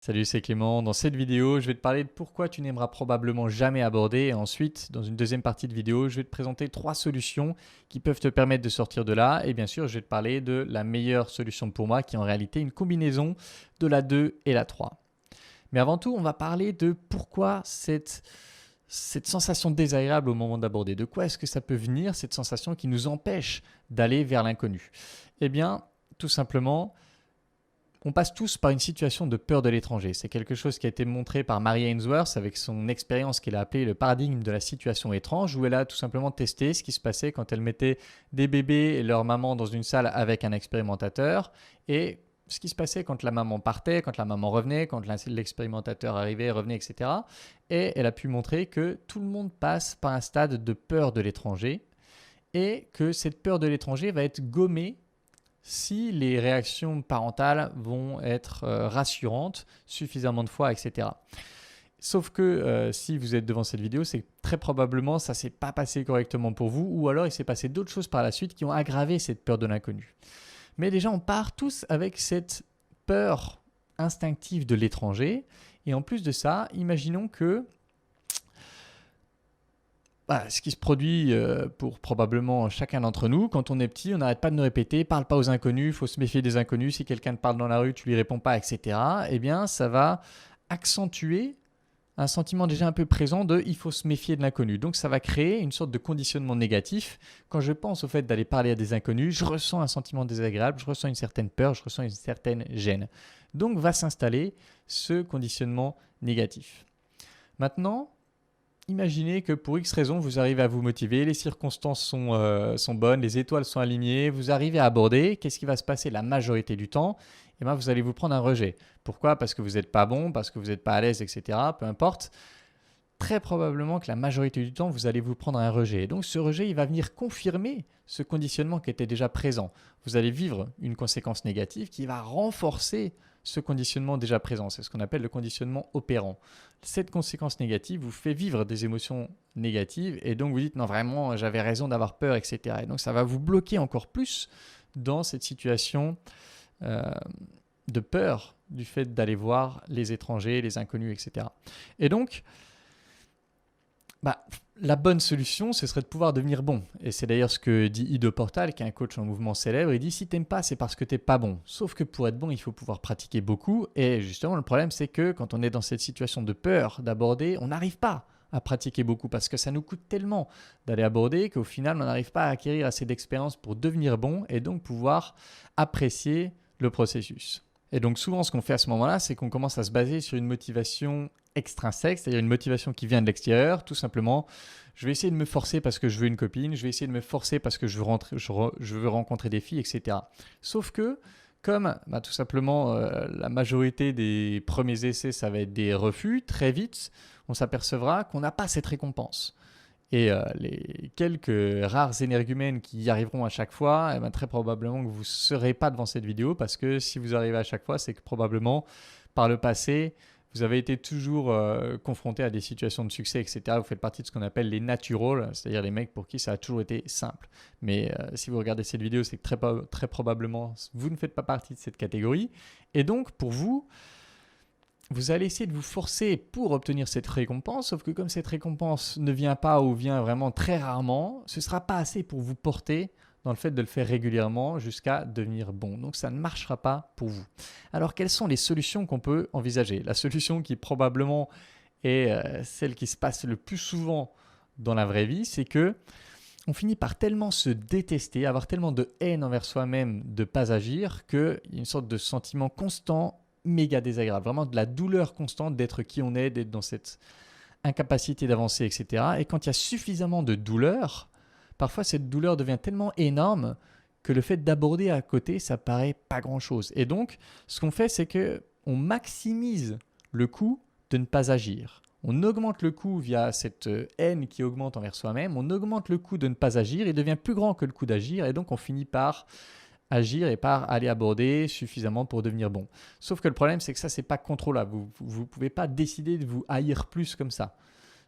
Salut, c'est Clément. Dans cette vidéo, je vais te parler de pourquoi tu n'aimeras probablement jamais aborder. Et ensuite, dans une deuxième partie de vidéo, je vais te présenter 3 solutions qui peuvent te permettre de sortir de là. Et bien sûr, je vais te parler de la meilleure solution pour moi, qui est en réalité une combinaison de la 2 et la 3. Mais avant tout, on va parler de pourquoi cette sensation désagréable au moment d'aborder. De quoi est-ce que ça peut venir, cette sensation qui nous empêche d'aller vers l'inconnu? Eh bien, tout simplement, on passe tous par une situation de peur de l'étranger. C'est quelque chose qui a été montré par Mary Ainsworth avec son expérience qu'elle a appelée le paradigme de la situation étrange, où elle a tout simplement testé ce qui se passait quand elle mettait des bébés et leur maman dans une salle avec un expérimentateur, et ce qui se passait quand la maman partait, quand la maman revenait, quand l'expérimentateur arrivait, revenait, etc. Et elle a pu montrer que tout le monde passe par un stade de peur de l'étranger, et que cette peur de l'étranger va être gommée si les réactions parentales vont être rassurantes suffisamment de fois, etc. Sauf que si vous êtes devant cette vidéo, c'est que très probablement ça ne s'est pas passé correctement pour vous, ou alors il s'est passé d'autres choses par la suite qui ont aggravé cette peur de l'inconnu. Mais déjà, on part tous avec cette peur instinctive de l'étranger. Et en plus de ça, imaginons que ce qui se produit pour probablement chacun d'entre nous, quand on est petit, on n'arrête pas de nous répéter, parle pas aux inconnus, il faut se méfier des inconnus, si quelqu'un te parle dans la rue, tu lui réponds pas, etc. Eh bien, ça va accentuer un sentiment déjà un peu présent de il faut se méfier de l'inconnu. Donc ça va créer une sorte de conditionnement négatif. Quand je pense au fait d'aller parler à des inconnus, je ressens un sentiment désagréable, je ressens une certaine peur, je ressens une certaine gêne. Donc va s'installer ce conditionnement négatif. Maintenant, imaginez que pour X raisons, vous arrivez à vous motiver, les circonstances sont bonnes, les étoiles sont alignées, vous arrivez à aborder. Qu'est-ce qui va se passer la majorité du temps? Eh bien, vous allez vous prendre un rejet. Pourquoi? Parce que vous n'êtes pas bon, parce que vous n'êtes pas à l'aise, etc. Peu importe. Très probablement que la majorité du temps, vous allez vous prendre un rejet. Et donc, ce rejet, il va venir confirmer ce conditionnement qui était déjà présent. Vous allez vivre une conséquence négative qui va renforcer ce conditionnement déjà présent. C'est ce qu'on appelle le conditionnement opérant. Cette conséquence négative vous fait vivre des émotions négatives et donc vous dites non vraiment j'avais raison d'avoir peur, etc. Et donc ça va vous bloquer encore plus dans cette situation euh, de peur du fait d'aller voir les étrangers, les inconnus, etc. Et donc la bonne solution, ce serait de pouvoir devenir bon. Et c'est d'ailleurs ce que dit Ido Portal, qui est un coach en mouvement célèbre. Il dit si t'aimes pas, c'est parce que t'es pas bon. Sauf que pour être bon, il faut pouvoir pratiquer beaucoup. Et justement, le problème, c'est que quand on est dans cette situation de peur d'aborder, on n'arrive pas à pratiquer beaucoup parce que ça nous coûte tellement d'aller aborder qu'au final, on n'arrive pas à acquérir assez d'expérience pour devenir bon et donc pouvoir apprécier le processus. Et donc souvent, ce qu'on fait à ce moment-là, c'est qu'on commence à se baser sur une motivation extrinsèque, c'est-à-dire une motivation qui vient de l'extérieur, tout simplement. Je vais essayer de me forcer parce que je veux une copine, je vais essayer de me forcer parce que je veux rencontrer des filles, etc. Sauf que, comme tout simplement la majorité des premiers essais, ça va être des refus, très vite, on s'apercevra qu'on n'a pas cette récompense. Et les quelques rares énergumènes qui y arriveront à chaque fois, très probablement que vous ne serez pas devant cette vidéo parce que si vous arrivez à chaque fois, c'est que probablement par le passé, vous avez été toujours confronté à des situations de succès, etc. Vous faites partie de ce qu'on appelle les naturals, c'est-à-dire les mecs pour qui ça a toujours été simple. Mais si vous regardez cette vidéo, c'est que très probablement, vous ne faites pas partie de cette catégorie. Et donc, pour vous, vous allez essayer de vous forcer pour obtenir cette récompense, sauf que comme cette récompense ne vient pas ou vient vraiment très rarement, ce ne sera pas assez pour vous porter dans le fait de le faire régulièrement jusqu'à devenir bon. Donc ça ne marchera pas pour vous. Alors quelles sont les solutions qu'on peut envisager? La solution qui probablement est celle qui se passe le plus souvent dans la vraie vie, c'est que on finit par tellement se détester, avoir tellement de haine envers soi-même de ne pas agir, qu'il y a une sorte de sentiment constant méga désagréable, vraiment de la douleur constante d'être qui on est, d'être dans cette incapacité d'avancer, etc. Et quand il y a suffisamment de douleur, parfois cette douleur devient tellement énorme que le fait d'aborder à côté, ça paraît pas grand-chose. Et donc, ce qu'on fait, c'est que on maximise le coût de ne pas agir. On augmente le coût via cette haine qui augmente envers soi-même, on augmente le coût de ne pas agir, il devient plus grand que le coût d'agir, et donc on finit par agir et par aller aborder suffisamment pour devenir bon. Sauf que le problème, c'est que ça, c'est pas contrôlable. Vous ne pouvez pas décider de vous haïr plus comme ça.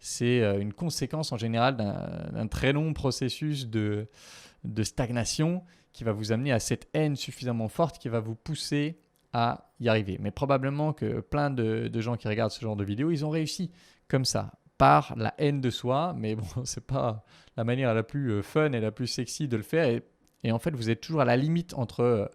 C'est une conséquence en général d'un très long processus de stagnation qui va vous amener à cette haine suffisamment forte qui va vous pousser à y arriver. Mais probablement que plein de gens qui regardent ce genre de vidéos, ils ont réussi comme ça, par la haine de soi, mais bon, c'est pas la manière la plus fun et la plus sexy de le faire. Et en fait, vous êtes toujours à la limite entre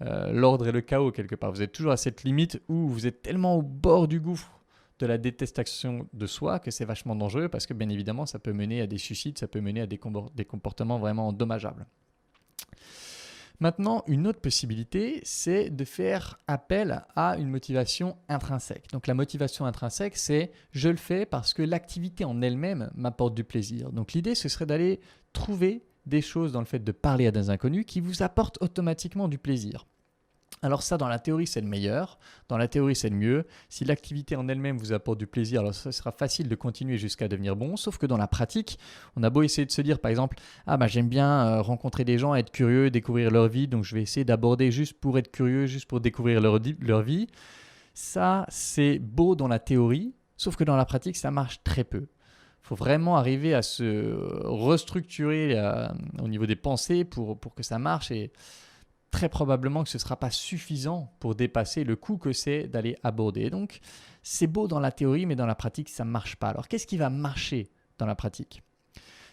l'ordre et le chaos quelque part. Vous êtes toujours à cette limite où vous êtes tellement au bord du gouffre de la détestation de soi que c'est vachement dangereux parce que bien évidemment, ça peut mener à des suicides, ça peut mener à des comportements vraiment dommageables. Maintenant, une autre possibilité, c'est de faire appel à une motivation intrinsèque. Donc la motivation intrinsèque, c'est je le fais parce que l'activité en elle-même m'apporte du plaisir. Donc l'idée, ce serait d'aller trouver des choses dans le fait de parler à des inconnus qui vous apportent automatiquement du plaisir. Alors ça, dans la théorie, c'est le meilleur. Dans la théorie, c'est le mieux. Si l'activité en elle-même vous apporte du plaisir, alors ça sera facile de continuer jusqu'à devenir bon. Sauf que dans la pratique, on a beau essayer de se dire, par exemple, j'aime bien rencontrer des gens, être curieux, découvrir leur vie, donc je vais essayer d'aborder juste pour être curieux, juste pour découvrir leur vie. Ça, c'est beau dans la théorie, sauf que dans la pratique, ça marche très peu. Il faut vraiment arriver à se restructurer au niveau des pensées pour que ça marche et très probablement que ce ne sera pas suffisant pour dépasser le coût que c'est d'aller aborder. Donc, c'est beau dans la théorie, mais dans la pratique, ça ne marche pas. Alors, qu'est-ce qui va marcher dans la pratique ?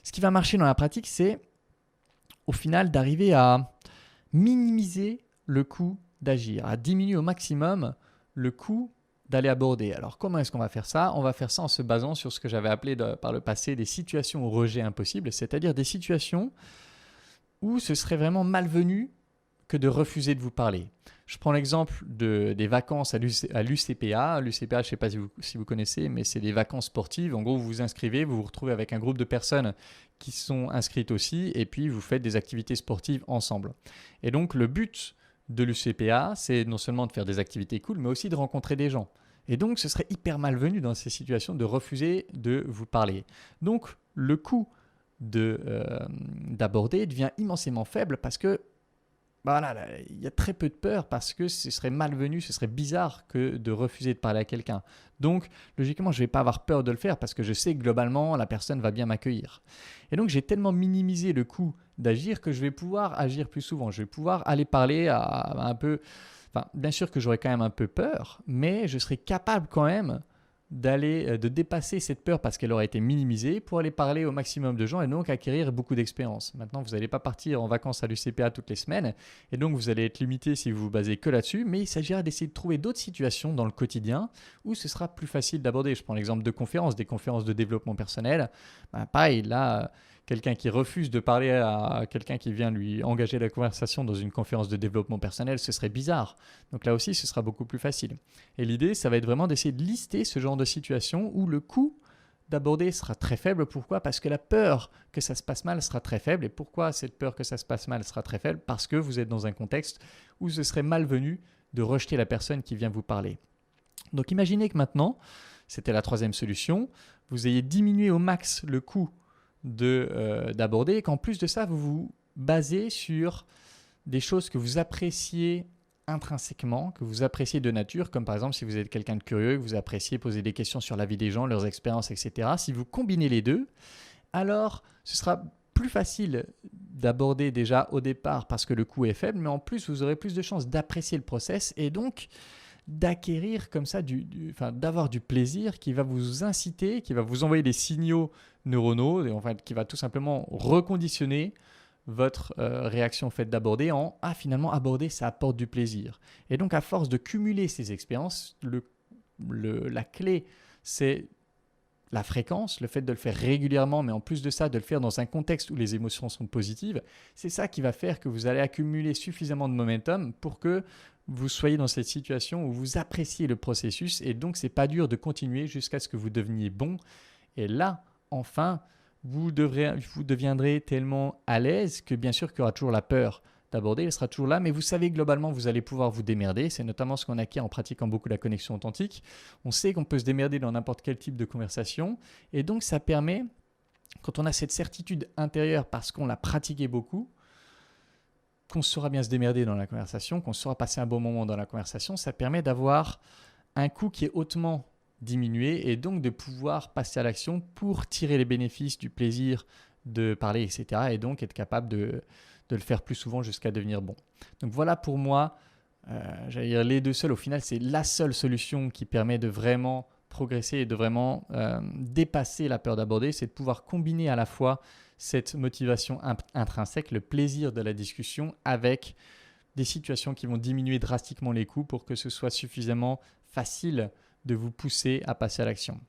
Ce qui va marcher dans la pratique, c'est au final d'arriver à minimiser le coût d'agir, à diminuer au maximum le coût d'aller aborder. Alors, comment est-ce qu'on va faire ça ? On va faire ça en se basant sur ce que j'avais appelé par le passé des situations au rejet impossible, c'est-à-dire des situations où ce serait vraiment malvenu que de refuser de vous parler. Je prends l'exemple des vacances à l'UCPA. L'UCPA, je ne sais pas si vous connaissez, mais c'est des vacances sportives. En gros, vous vous inscrivez, vous vous retrouvez avec un groupe de personnes qui sont inscrites aussi, et puis vous faites des activités sportives ensemble. Et donc, le but de l'UCPA, c'est non seulement de faire des activités cool, mais aussi de rencontrer des gens. Et donc, ce serait hyper malvenu dans ces situations de refuser de vous parler. Donc, le coût d'aborder devient immensément faible parce que il y a très peu de peur parce que ce serait malvenu, ce serait bizarre que de refuser de parler à quelqu'un. Donc, logiquement, je ne vais pas avoir peur de le faire parce que je sais que globalement, la personne va bien m'accueillir. Et donc, j'ai tellement minimisé le coût d'agir que je vais pouvoir agir plus souvent. Je vais pouvoir aller parler à un peu... Enfin, bien sûr que j'aurai quand même un peu peur, mais je serai capable quand même de dépasser cette peur parce qu'elle aurait été minimisée pour aller parler au maximum de gens et donc acquérir beaucoup d'expérience. Maintenant, vous n'allez pas partir en vacances à l'UCPA toutes les semaines et donc vous allez être limité si vous vous basez que là-dessus, mais il s'agira d'essayer de trouver d'autres situations dans le quotidien où ce sera plus facile d'aborder. Je prends l'exemple de conférences, des conférences de développement personnel. Pareil, là, quelqu'un qui refuse de parler à quelqu'un qui vient lui engager la conversation dans une conférence de développement personnel, ce serait bizarre. Donc là aussi, ce sera beaucoup plus facile. Et l'idée, ça va être vraiment d'essayer de lister ce genre de situation où le coût d'aborder sera très faible. Pourquoi ? Parce que la peur que ça se passe mal sera très faible. Et pourquoi cette peur que ça se passe mal sera très faible ? Parce que vous êtes dans un contexte où ce serait malvenu de rejeter la personne qui vient vous parler. Donc imaginez que maintenant, c'était la troisième solution, vous ayez diminué au max le coût d'aborder et qu'en plus de ça, vous vous basez sur des choses que vous appréciez intrinsèquement, que vous appréciez de nature, comme par exemple si vous êtes quelqu'un de curieux, que vous appréciez poser des questions sur la vie des gens, leurs expériences, etc. Si vous combinez les deux, alors ce sera plus facile d'aborder déjà au départ parce que le coût est faible, mais en plus vous aurez plus de chances d'apprécier le process et donc d'acquérir comme ça, d'avoir du plaisir qui va vous inciter, qui va vous envoyer des signaux neuronaux, et en fait, qui va tout simplement reconditionner votre réaction au fait d'aborder finalement aborder ça apporte du plaisir. Et donc à force de cumuler ces expériences, la clé c'est la fréquence, le fait de le faire régulièrement, mais en plus de ça, de le faire dans un contexte où les émotions sont positives, c'est ça qui va faire que vous allez accumuler suffisamment de momentum pour que vous soyez dans cette situation où vous appréciez le processus et donc c'est pas dur de continuer jusqu'à ce que vous deveniez bon. Et là, enfin, vous deviendrez tellement à l'aise que bien sûr qu'il y aura toujours la peur d'aborder, elle sera toujours là, mais vous savez globalement vous allez pouvoir vous démerder. C'est notamment ce qu'on acquiert en pratiquant beaucoup la connexion authentique. On sait qu'on peut se démerder dans n'importe quel type de conversation et donc ça permet, quand on a cette certitude intérieure parce qu'on l'a pratiqué beaucoup, qu'on saura bien se démerder dans la conversation, qu'on saura passer un bon moment dans la conversation, ça permet d'avoir un coût qui est hautement diminué et donc de pouvoir passer à l'action pour tirer les bénéfices du plaisir de parler, etc. et donc être capable de le faire plus souvent jusqu'à devenir bon. Donc voilà pour moi j'allais dire les deux seuls. Au final, c'est la seule solution qui permet de vraiment progresser et de vraiment dépasser la peur d'aborder, c'est de pouvoir combiner à la fois cette motivation intrinsèque, le plaisir de la discussion, avec des situations qui vont diminuer drastiquement les coûts pour que ce soit suffisamment facile de vous pousser à passer à l'action.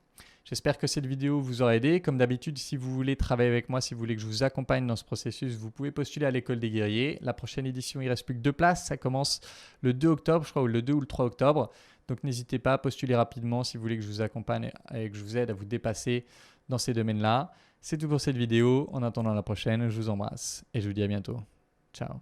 J'espère que cette vidéo vous aura aidé. Comme d'habitude, si vous voulez travailler avec moi, si vous voulez que je vous accompagne dans ce processus, vous pouvez postuler à l'École des Guerriers. La prochaine édition, il ne reste plus que 2 places. Ça commence le 2 octobre, je crois, ou le 2 ou le 3 octobre. Donc n'hésitez pas à postuler rapidement si vous voulez que je vous accompagne et que je vous aide à vous dépasser dans ces domaines-là. C'est tout pour cette vidéo. En attendant la prochaine, je vous embrasse et je vous dis à bientôt. Ciao.